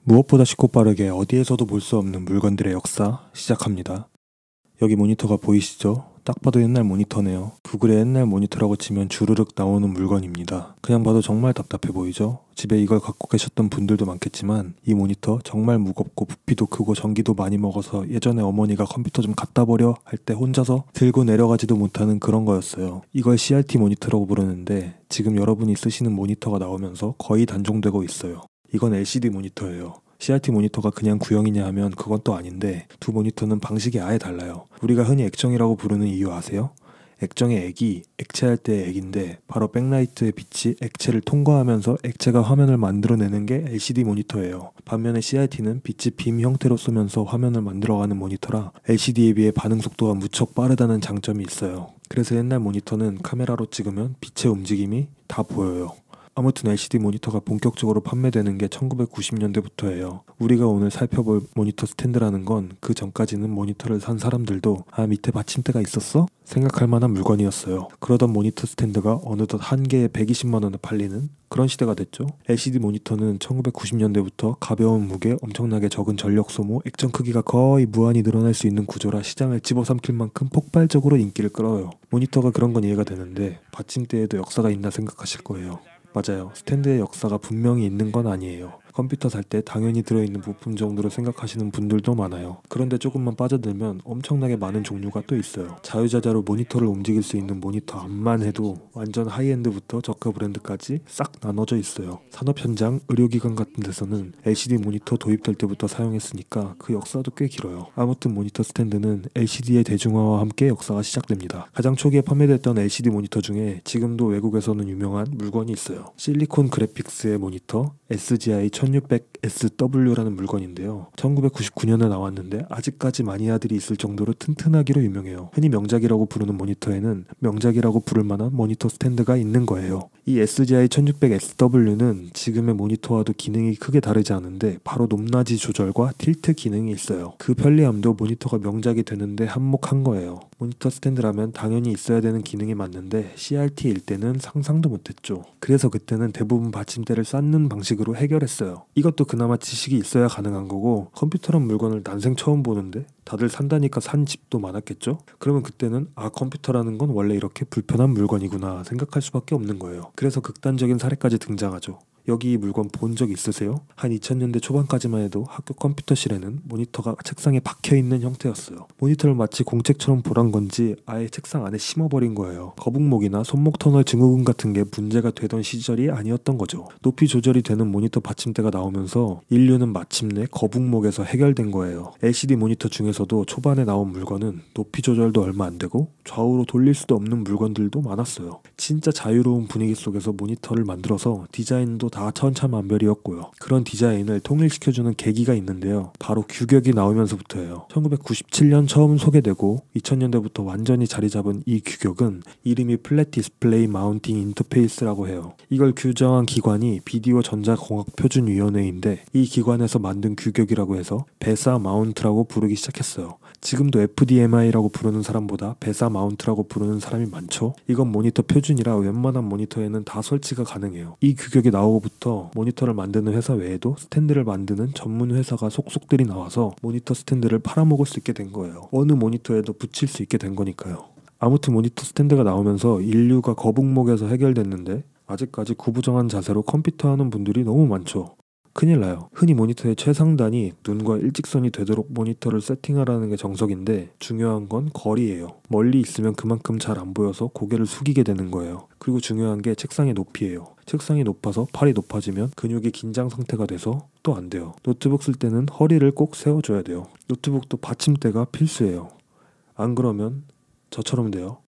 무엇보다 쉽고 빠르게 어디에서도 볼 수 없는 물건들의 역사 시작합니다. 여기 모니터가 보이시죠? 딱 봐도 옛날 모니터네요. 구글에 옛날 모니터라고 치면 주르륵 나오는 물건입니다. 그냥 봐도 정말 답답해 보이죠? 집에 이걸 갖고 계셨던 분들도 많겠지만 이 모니터 정말 무겁고 부피도 크고 전기도 많이 먹어서 예전에 어머니가 컴퓨터 좀 갖다 버려 할 때 혼자서 들고 내려가지도 못하는 그런 거였어요. 이걸 CRT 모니터라고 부르는데 지금 여러분이 쓰시는 모니터가 나오면서 거의 단종되고 있어요. 이건 LCD 모니터예요. CRT 모니터가 그냥 구형이냐 하면 그건 또 아닌데 두 모니터는 방식이 아예 달라요. 우리가 흔히 액정이라고 부르는 이유 아세요? 액정의 액이 액체할 때의 액인데 바로 백라이트의 빛이 액체를 통과하면서 액체가 화면을 만들어내는 게 LCD 모니터예요. 반면에 CRT는 빛이 빔 형태로 쏘면서 화면을 만들어가는 모니터라 LCD에 비해 반응 속도가 무척 빠르다는 장점이 있어요. 그래서 옛날 모니터는 카메라로 찍으면 빛의 움직임이 다 보여요. 아무튼 LCD 모니터가 본격적으로 판매되는 게 1990년대부터예요. 우리가 오늘 살펴볼 모니터 스탠드라는 건 그 전까지는 모니터를 산 사람들도 밑에 받침대가 있었어? 생각할 만한 물건이었어요. 그러던 모니터 스탠드가 어느덧 한 개에 120만 원에 팔리는 그런 시대가 됐죠. LCD 모니터는 1990년대부터 가벼운 무게, 엄청나게 적은 전력 소모, 액정 크기가 거의 무한히 늘어날 수 있는 구조라 시장을 집어삼킬 만큼 폭발적으로 인기를 끌어요. 모니터가 그런 건 이해가 되는데 받침대에도 역사가 있나 생각하실 거예요. 맞아요. 스탠드의 역사가 분명히 있는 건 아니에요. 컴퓨터 살 때 당연히 들어있는 부품 정도로 생각하시는 분들도 많아요. 그런데 조금만 빠져들면 엄청나게 많은 종류가 또 있어요. 자유자재로 모니터를 움직일 수 있는 모니터 앞만 해도 완전 하이엔드부터 저가 브랜드까지 싹 나눠져 있어요. 산업 현장, 의료기관 같은 데서는 LCD 모니터 도입될 때부터 사용했으니까 그 역사도 꽤 길어요. 아무튼 모니터 스탠드는 LCD의 대중화와 함께 역사가 시작됩니다. 가장 초기에 판매됐던 LCD 모니터 중에 지금도 외국에서는 유명한 물건이 있어요. 실리콘 그래픽스의 모니터 SGI 1600SW라는 물건인데요. 1999년에 나왔는데 아직까지 마니아들이 있을 정도로 튼튼하기로 유명해요. 흔히 명작이라고 부르는 모니터에는 명작이라고 부를 만한 모니터 스탠드가 있는 거예요. 이 SGI 1600SW는 지금의 모니터와도 기능이 크게 다르지 않은데 바로 높낮이 조절과 틸트 기능이 있어요. 그 편리함도 모니터가 명작이 되는데 한몫한 거예요. 모니터 스탠드라면 당연히 있어야 되는 기능이 맞는데 CRT일 때는 상상도 못했죠. 그래서 그때는 대부분 받침대를 쌓는 방식으로 해결했어요. 이것도 그나마 지식이 있어야 가능한 거고 컴퓨터란 물건을 난생 처음 보는데 다들 산다니까 산 집도 많았겠죠? 그러면 그때는 컴퓨터라는 건 원래 이렇게 불편한 물건이구나 생각할 수밖에 없는 거예요. 그래서 극단적인 사례까지 등장하죠. 여기 이 물건 본 적 있으세요? 한 2000년대 초반까지만 해도 학교 컴퓨터실에는 모니터가 책상에 박혀있는 형태였어요. 모니터를 마치 공책처럼 보란 건지 아예 책상 안에 심어버린 거예요. 거북목이나 손목 터널 증후군 같은 게 문제가 되던 시절이 아니었던 거죠. 높이 조절이 되는 모니터 받침대가 나오면서 인류는 마침내 거북목에서 해결된 거예요. LCD 모니터 중에서도 초반에 나온 물건은 높이 조절도 얼마 안 되고 좌우로 돌릴 수도 없는 물건들도 많았어요. 진짜 자유로운 분위기 속에서 모니터를 만들어서 디자인도 다 천차만별이었고요. 그런 디자인을 통일시켜주는 계기가 있는데요. 바로 규격이 나오면서부터예요. 1997년 처음 소개되고 2000년대부터 완전히 자리 잡은 이 규격은 이름이 플랫 디스플레이 마운팅 인터페이스라고 해요. 이걸 규정한 기관이 비디오 전자공학표준위원회인데 이 기관에서 만든 규격이라고 해서 베사 마운트라고 부르기 시작했어요. 지금도 FDMI라고 부르는 사람보다 베사 마운트라고 부르는 사람이 많죠. 이건 모니터 표준이라 웬만한 모니터에는 다 설치가 가능해요. 이 규격이 나오고부터 모니터를 만드는 회사 외에도 스탠드를 만드는 전문 회사가 속속들이 나와서 모니터 스탠드를 팔아먹을 수 있게 된 거예요. 어느 모니터에도 붙일 수 있게 된 거니까요. 아무튼 모니터 스탠드가 나오면서 인류가 거북목에서 해결됐는데 아직까지 구부정한 자세로 컴퓨터 하는 분들이 너무 많죠. 큰일 나요. 흔히 모니터의 최상단이 눈과 일직선이 되도록 모니터를 세팅하라는 게 정석인데 중요한 건 거리예요. 멀리 있으면 그만큼 잘 안 보여서 고개를 숙이게 되는 거예요. 그리고 중요한 게 책상의 높이예요. 책상이 높아서 팔이 높아지면 근육이 긴장 상태가 돼서 또 안 돼요. 노트북 쓸 때는 허리를 꼭 세워줘야 돼요. 노트북도 받침대가 필수예요. 안 그러면 저처럼 돼요.